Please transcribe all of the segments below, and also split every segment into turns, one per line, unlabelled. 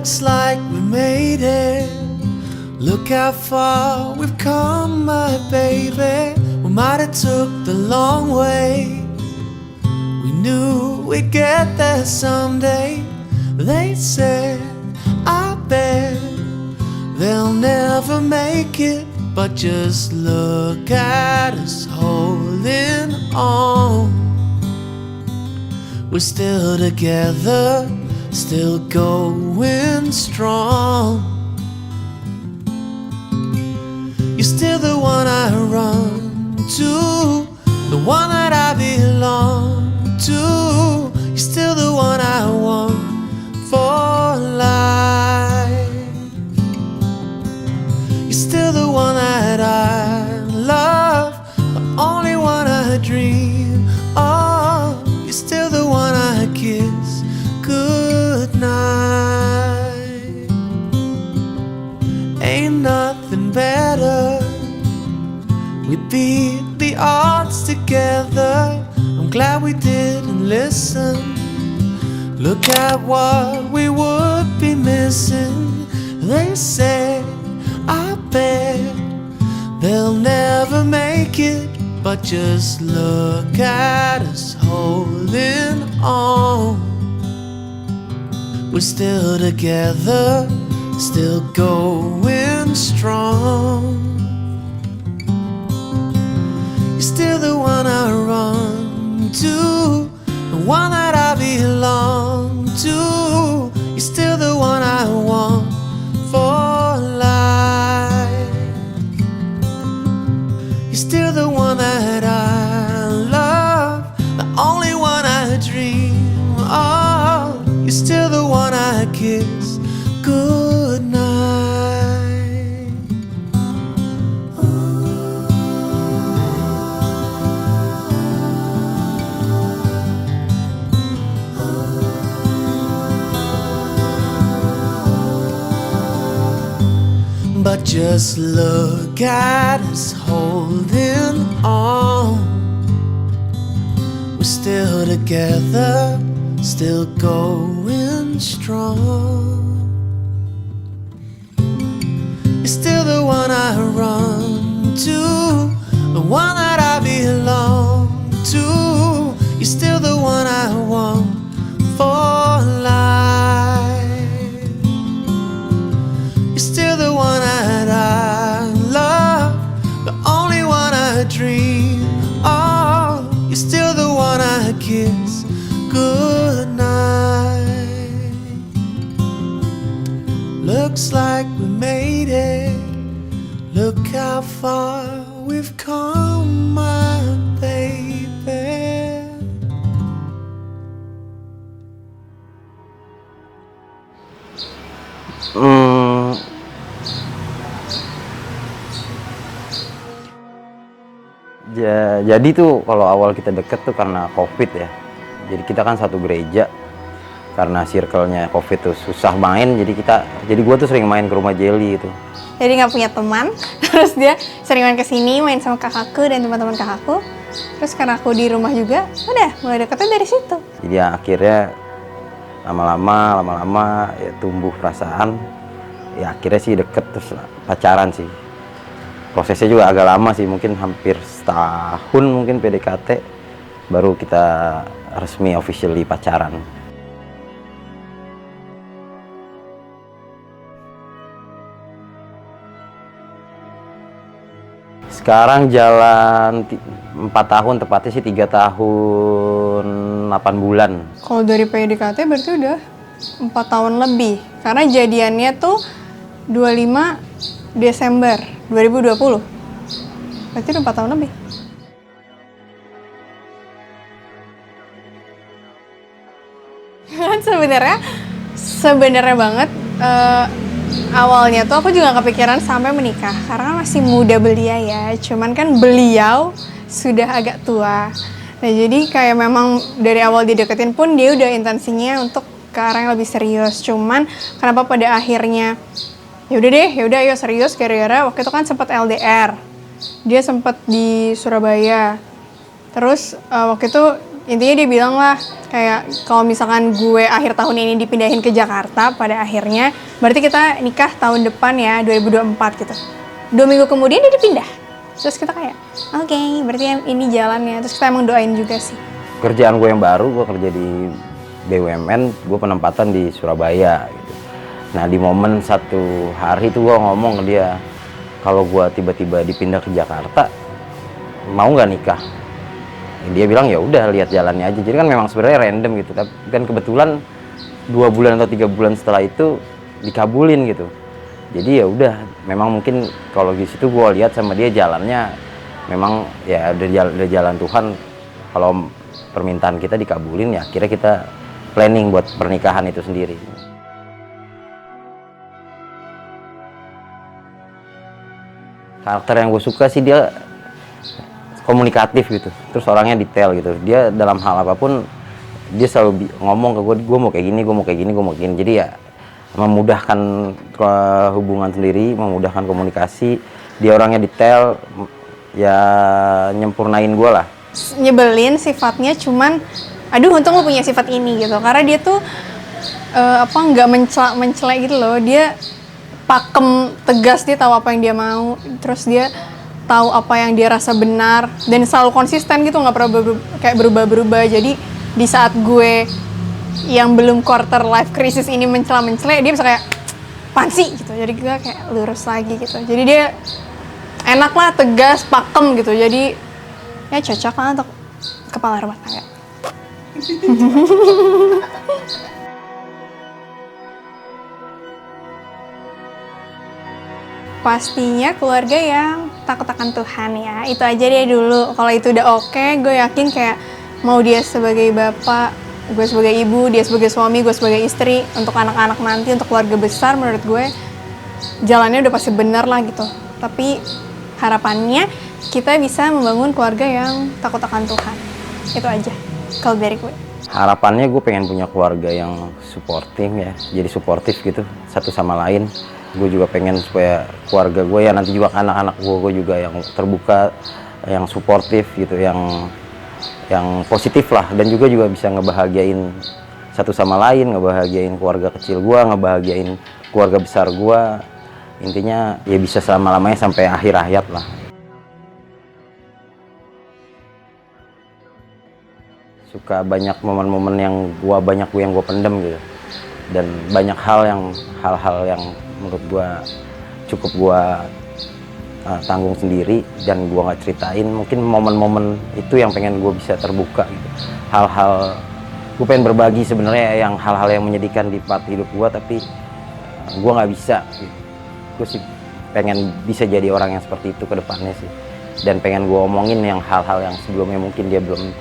Looks like we made it. Look how far we've come, my baby. We might have took the long way. We knew we'd get there someday. They said, I bet they'll never make it. But just look at us holding on. We're still together, still going strong. You're still the one I run to, the one that I belong to. You're still the one I want for life. You're still the one that I love, the only one I dream of. You're still the one I kiss goodnight. Ain't nothing better. We beat the odds together. I'm glad we didn't listen. Look at what we would be missing. They said, I bet they'll never make it. But just look at us holding on. We're still together, still going strong. You're still the one I run to, the one that I belong to. You're still the one I want for life. You're still the one that I love, the only one I dream of. You're still the one I kiss goodnight. But just look at us holding on. We're still together, still going strong. You're still the one I run to, the one that I belong to. You're still the one I want for life. You're still the one that I love, the only one I dream of. You're still the one I kiss goodnight. Looks like we made it. Look how far we've come, my baby.
Jadi tuh kalau awal kita deket tuh karena COVID ya. Jadi kita kan satu gereja. Karena circle-nya COVID tuh susah main, jadi gue tuh sering main ke rumah Jelly gitu.
Jadi nggak punya teman, terus dia sering main kesini, main sama kakakku dan teman-teman kakakku. Terus karena aku di rumah juga, udah mulai deketnya dari situ.
Jadi ya, akhirnya lama-lama ya tumbuh perasaan. Ya akhirnya sih deket terus pacaran sih. Prosesnya juga agak lama sih, mungkin hampir setahun mungkin PDKT baru kita resmi officially pacaran. Sekarang jalan 4 tahun, tepatnya sih 3 tahun 8 bulan.
Kalau dari PDKT berarti udah 4 tahun lebih. Karena jadiannya tuh 25 Desember 2020. Berarti udah 4 tahun lebih. Kan sebenarnya banget awalnya tuh aku juga gak kepikiran sampai menikah karena masih muda belia ya. Cuman kan beliau sudah agak tua. Nah jadi kayak memang dari awal dideketin pun dia udah intensinya untuk ke arah yang lebih serius. Cuman kenapa pada akhirnya yaudah ayo serius gara-gara waktu itu kan sempat LDR. Dia sempat di Surabaya. Terus waktu itu Intinya dia bilang lah kayak kalau misalkan gue akhir tahun ini dipindahin ke Jakarta pada akhirnya, berarti kita nikah tahun depan ya 2024 gitu. 2 minggu kemudian dia dipindah. Terus kita kayak oke, berarti ini jalannya. Terus kita emang doain juga sih.
Kerjaan gue yang baru, gue kerja di BUMN, gue penempatan di Surabaya gitu. Nah di momen satu hari tuh gue ngomong ke dia, kalau gue tiba-tiba dipindah ke Jakarta, mau nggak nikah? Dia bilang ya udah lihat jalannya aja. Jadi kan memang sebenarnya random gitu, tapi kan kebetulan 2 bulan atau 3 bulan setelah itu dikabulin gitu. Jadi ya udah, memang mungkin kalau di situ gue lihat sama dia jalannya memang ya udah jalan Tuhan. Kalau permintaan kita dikabulin ya akhirnya kita planning buat pernikahan itu sendiri. Karakter yang gue suka sih dia komunikatif gitu, terus orangnya detail gitu. Dia dalam hal apapun dia selalu ngomong ke gue mau kayak gini, gue mau kayak gini, gue mau kayak gini. Jadi ya memudahkan hubungan sendiri, memudahkan komunikasi. Dia orangnya detail, ya nyempurnain gue lah.
Nyebelin sifatnya, cuman aduh untung lo punya sifat ini gitu, karena dia tuh nggak mencela gitu loh. Dia pakem, tegas, dia tahu apa yang dia mau, terus dia tahu apa yang dia rasa benar dan selalu konsisten gitu, nggak pernah kayak berubah-berubah. Jadi di saat gue yang belum quarter life crisis ini mencela dia bisa kayak pansi gitu, jadi gue kayak lurus lagi gitu. Jadi dia enak lah, tegas, pakem gitu. Jadi ya cocok lah untuk kepala rumah tangga. Pastinya keluarga yang takut akan Tuhan ya. Itu aja dia dulu. Kalau itu udah oke, gue yakin kayak mau dia sebagai bapak, gue sebagai ibu, dia sebagai suami, gue sebagai istri, untuk anak-anak nanti, untuk keluarga besar, menurut gue jalannya udah pasti bener lah gitu. Tapi harapannya kita bisa membangun keluarga yang takut akan Tuhan. Itu aja kalau dari gue.
Harapannya gue pengen punya keluarga yang suportif ya, jadi suportif gitu satu sama lain. Gue juga pengen supaya keluarga gue ya nanti juga anak-anak gue juga yang terbuka, yang suportif gitu, yang positif lah, dan juga bisa ngebahagiain satu sama lain, ngebahagiain keluarga kecil gue, ngebahagiain keluarga besar gue. Intinya ya bisa selama-lamanya sampai akhir hayat lah. Suka banyak momen-momen yang gue pendem gitu, dan banyak hal-hal yang menurut gue cukup gue tanggung sendiri dan gue nggak ceritain. Mungkin momen-momen itu yang pengen gue bisa terbuka gitu. Hal-hal gue pengen berbagi sebenarnya, yang hal-hal yang menyedihkan di part hidup gue, tapi gue nggak bisa gitu. Gue sih pengen bisa jadi orang yang seperti itu ke depannya sih, dan pengen gue omongin yang hal-hal yang sebelumnya mungkin dia belum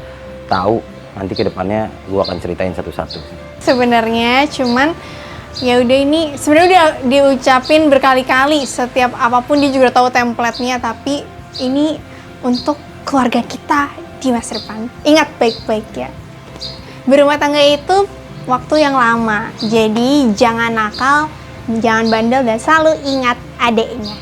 tahu. Nanti ke depannya gue akan ceritain satu-satu.
Sebenarnya cuman ya udah, ini sebenarnya udah diucapin berkali-kali, setiap apapun dia juga tahu template-nya, tapi ini untuk keluarga kita di masa depan. Ingat baik-baik ya. Berumah tangga itu waktu yang lama. Jadi jangan nakal, jangan bandel, dan selalu ingat adeknya.